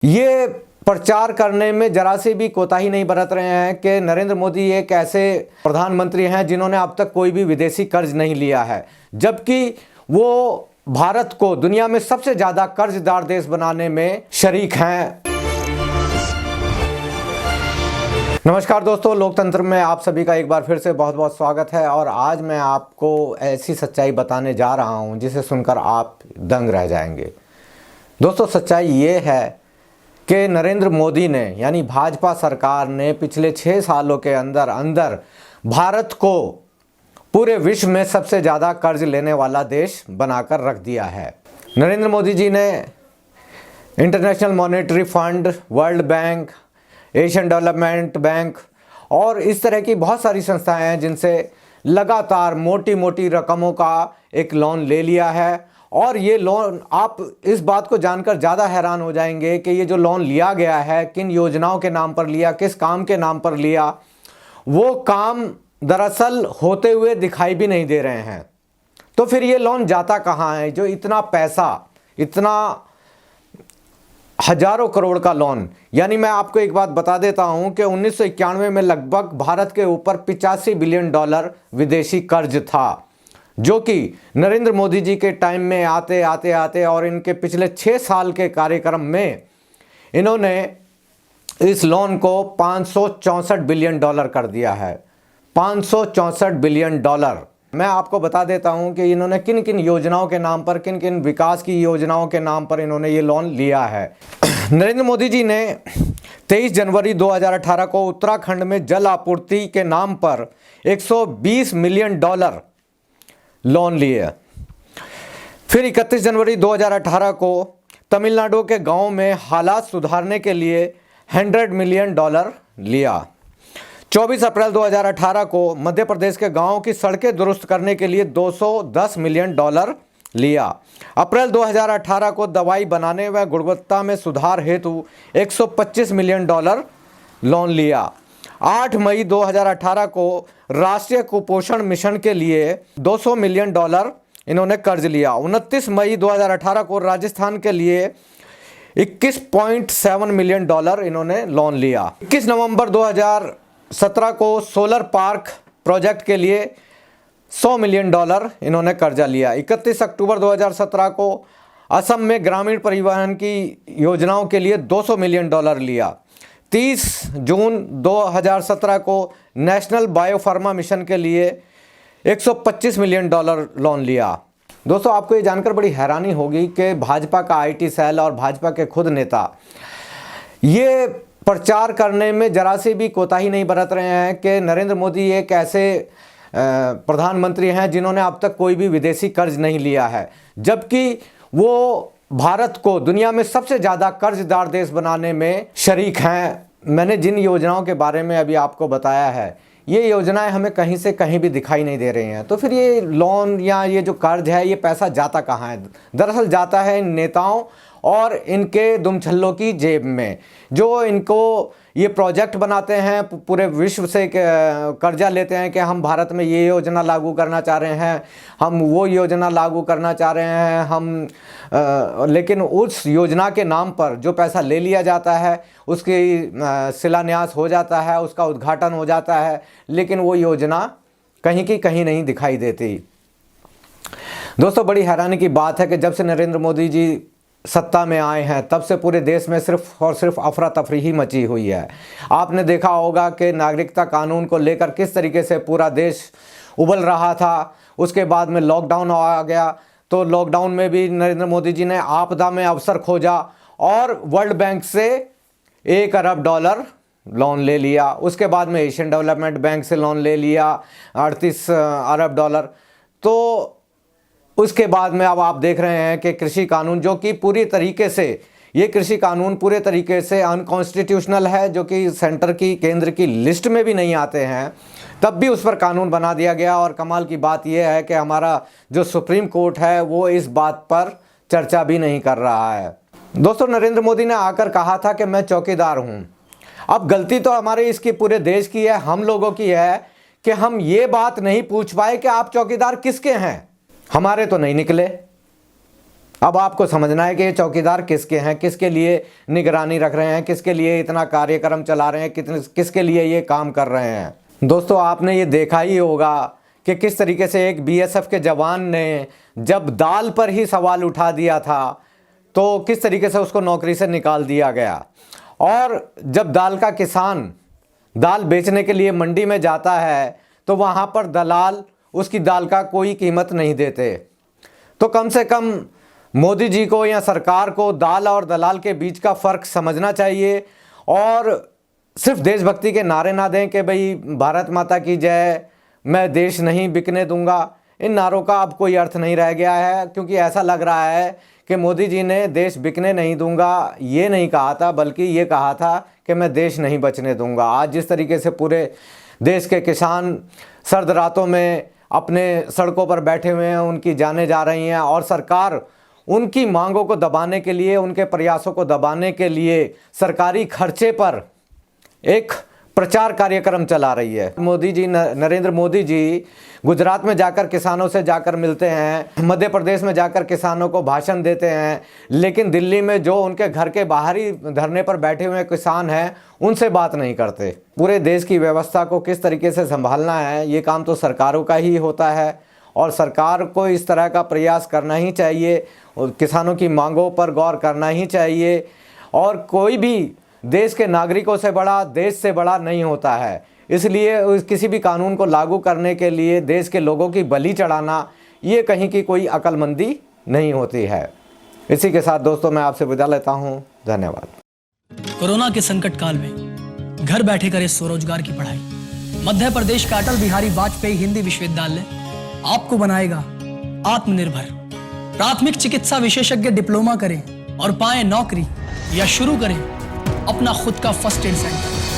ये प्रचार करने में जरा सी भी कोताही नहीं बरत रहे हैं कि नरेंद्र मोदी एक ऐसे प्रधानमंत्री हैं जिन्होंने अब तक कोई भी विदेशी कर्ज नहीं लिया है, जबकि वो भारत को दुनिया में सबसे ज़्यादा कर्जदार देश बनाने में शरीक हैं। नमस्कार दोस्तों, लोकतंत्र में आप सभी का एक बार फिर से बहुत बहुत स्वागत है। और आज मैं आपको ऐसी सच्चाई बताने जा रहा हूं जिसे सुनकर आप दंग रह जाएंगे। दोस्तों, सच्चाई ये है कि नरेंद्र मोदी ने यानी भाजपा सरकार ने पिछले 6 सालों के अंदर अंदर भारत को पूरे विश्व में सबसे ज़्यादा कर्ज लेने वाला देश बनाकर रख दिया है। नरेंद्र मोदी जी ने international monetary fund, world bank, Asian development bank और इस तरह की बहुत सारी संस्थाएं हैं जिनसे लगातार मोटी मोटी रकमों का एक लोन ले लिया है। और ये लोन, आप इस बात को जानकर ज़्यादा हैरान हो जाएंगे कि ये जो लोन लिया गया है किन योजनाओं के नाम पर लिया, किस काम के नाम पर लिया, वो काम दरअसल होते हुए दिखाई भी नहीं दे रहे हैं। तो फिर ये लोन जाता कहाँ है? जो इतना पैसा, इतना हजारों करोड़ का लोन, यानी मैं आपको एक बात बता देता हूं कि 1991 में लगभग भारत के ऊपर 85 बिलियन डॉलर विदेशी कर्ज था, जो कि नरेंद्र मोदी जी के टाइम में आते आते आते और इनके पिछले 6 साल के कार्यक्रम में इन्होंने इस लोन को 564 बिलियन डॉलर कर दिया है। 564 बिलियन डॉलर। मैं आपको बता देता हूं कि इन्होंने किन किन योजनाओं के नाम पर, किन किन विकास की योजनाओं के नाम पर इन्होंने ये लोन लिया है। नरेंद्र मोदी जी ने 23 जनवरी 2018 को उत्तराखंड में जल आपूर्ति के नाम पर 120 मिलियन डॉलर लोन लिए। फिर 31 जनवरी 2018 को तमिलनाडु के गांव में हालात सुधारने के लिए 100 मिलियन डॉलर लिया। 24 अप्रैल 2018 को मध्य प्रदेश के गांवों की सड़कें दुरुस्त करने के लिए 210 मिलियन डॉलर लिया। अप्रैल 2018 को दवाई बनाने व गुणवत्ता में सुधार हेतु 125 मिलियन डॉलर लोन लिया। 8 मई 2018 को राष्ट्रीय कुपोषण मिशन के लिए 200 मिलियन डॉलर इन्होंने कर्ज लिया। 29 मई 2018 को राजस्थान के लिए 21.7 मिलियन डॉलर इन्होंने लोन लिया। 21 नवंबर 2017 को सोलर पार्क प्रोजेक्ट के लिए 100 मिलियन डॉलर इन्होंने कर्जा लिया। 31 अक्टूबर 2017 को असम में ग्रामीण परिवहन की योजनाओं के लिए 200 मिलियन डॉलर लिया। 30 जून 2017 को नेशनल बायोफार्मा मिशन के लिए 125 मिलियन डॉलर लोन लिया। दोस्तों, आपको ये जानकर बड़ी हैरानी होगी कि भाजपा का आईटी सेल और भाजपा के खुद नेता ये प्रचार करने में जरा सी भी कोताही नहीं बरत रहे हैं कि नरेंद्र मोदी एक ऐसे प्रधानमंत्री हैं जिन्होंने अब तक कोई भी विदेशी कर्ज नहीं लिया है, जबकि वो भारत को दुनिया में सबसे ज़्यादा कर्जदार देश बनाने में शरीक हैं। मैंने जिन योजनाओं के बारे में अभी आपको बताया है, ये योजनाएं हमें कहीं से कहीं भी दिखाई नहीं दे रही हैं। तो फिर ये लोन या ये जो कर्ज है, ये पैसा जाता कहाँ है? दरअसल जाता है इन नेताओं और इनके दुमछल्लों की जेब में, जो इनको ये प्रोजेक्ट बनाते हैं, पूरे विश्व से कर्जा लेते हैं कि हम भारत में ये योजना लागू करना चाह रहे हैं, हम वो योजना लागू करना चाह रहे हैं, लेकिन उस योजना के नाम पर जो पैसा ले लिया जाता है उसकी शिलान्यास हो जाता है, उसका उद्घाटन हो जाता है, लेकिन वो योजना कहीं की कहीं नहीं दिखाई देती। दोस्तों, बड़ी हैरानी की बात है कि जब से नरेंद्र मोदी जी सत्ता में आए हैं तब से पूरे देश में सिर्फ और सिर्फ अफरा तफरी ही मची हुई है। आपने देखा होगा कि नागरिकता कानून को लेकर किस तरीके से पूरा देश उबल रहा था। उसके बाद में लॉकडाउन आ गया, तो लॉकडाउन में भी नरेंद्र मोदी जी ने आपदा में अवसर खोजा और वर्ल्ड बैंक से 1 अरब डॉलर लोन ले लिया। उसके बाद में एशियन डेवलपमेंट बैंक से लोन ले लिया 38 अरब डॉलर। तो उसके बाद में अब आप देख रहे हैं कि कृषि कानून, जो कि पूरी तरीके से, ये कृषि कानून पूरे तरीके से अनकॉन्स्टिट्यूशनल है, जो कि सेंटर की, केंद्र की लिस्ट में भी नहीं आते हैं, तब भी उस पर कानून बना दिया गया। और कमाल की बात यह है कि हमारा जो सुप्रीम कोर्ट है वो इस बात पर चर्चा भी नहीं कर रहा है। दोस्तों, नरेंद्र मोदी ने आकर कहा था कि मैं चौकीदार हूँ। अब गलती तो हमारे इसकी पूरे देश की है, हम लोगों की है कि हम ये बात नहीं पूछ पाए कि आप चौकीदार किसके हैं। हमारे तो नहीं निकले। अब आपको समझना है कि ये चौकीदार किसके हैं, किसके लिए निगरानी रख रहे हैं, किसके लिए इतना कार्यक्रम चला रहे हैं, किसके लिए ये काम कर रहे हैं। दोस्तों, आपने ये देखा ही होगा कि किस तरीके से एक बीएसएफ के जवान ने जब दाल पर ही सवाल उठा दिया था तो किस तरीके से उसको नौकरी से निकाल दिया गया। और जब दाल का किसान दाल बेचने के लिए मंडी में जाता है तो वहाँ पर दलाल उसकी दाल का कोई कीमत नहीं देते। तो कम से कम मोदी जी को या सरकार को दाल और दलाल के बीच का फ़र्क समझना चाहिए और सिर्फ देशभक्ति के नारे ना दें कि भाई भारत माता की जय, मैं देश नहीं बिकने दूंगा। इन नारों का अब कोई अर्थ नहीं रह गया है, क्योंकि ऐसा लग रहा है कि मोदी जी ने देश बिकने नहीं दूंगा ये नहीं कहा था, बल्कि ये कहा था कि मैं देश नहीं बचने दूंगा। आज जिस तरीके से पूरे देश के किसान सर्द रातों में अपने सड़कों पर बैठे हुए हैं, उनकी जानें जा रही हैं और सरकार उनकी मांगों को दबाने के लिए, उनके प्रयासों को दबाने के लिए सरकारी खर्चे पर एक प्रचार कार्यक्रम चला रही है। मोदी जी, नरेंद्र मोदी जी गुजरात में जाकर किसानों से जाकर मिलते हैं, मध्य प्रदेश में जाकर किसानों को भाषण देते हैं, लेकिन दिल्ली में जो उनके घर के बाहरी धरने पर बैठे हुए किसान हैं उनसे बात नहीं करते। पूरे देश की व्यवस्था को किस तरीके से संभालना है ये काम तो सरकारों का ही होता है और सरकार को इस तरह का प्रयास करना ही चाहिए और किसानों की मांगों पर गौर करना ही चाहिए। और कोई भी देश के नागरिकों से बड़ा, देश से बड़ा नहीं होता है, इसलिए किसी भी कानून को लागू करने के लिए देश के लोगों की बलि चढ़ाना ये कहीं की कोई अक्लमंदी नहीं होती है। इसी के साथ दोस्तों मैं आपसे विदा लेता हूँ। धन्यवाद। कोरोना के संकट काल में घर बैठे करें स्वरोजगार की पढ़ाई। मध्य प्रदेश का अटल बिहारी वाजपेयी हिंदी विश्वविद्यालय आपको बनाएगा आत्मनिर्भर। प्राथमिक चिकित्सा विशेषज्ञ डिप्लोमा करें और पाएं नौकरी या शुरू करें अपना खुद का फर्स्ट एड सेंटर।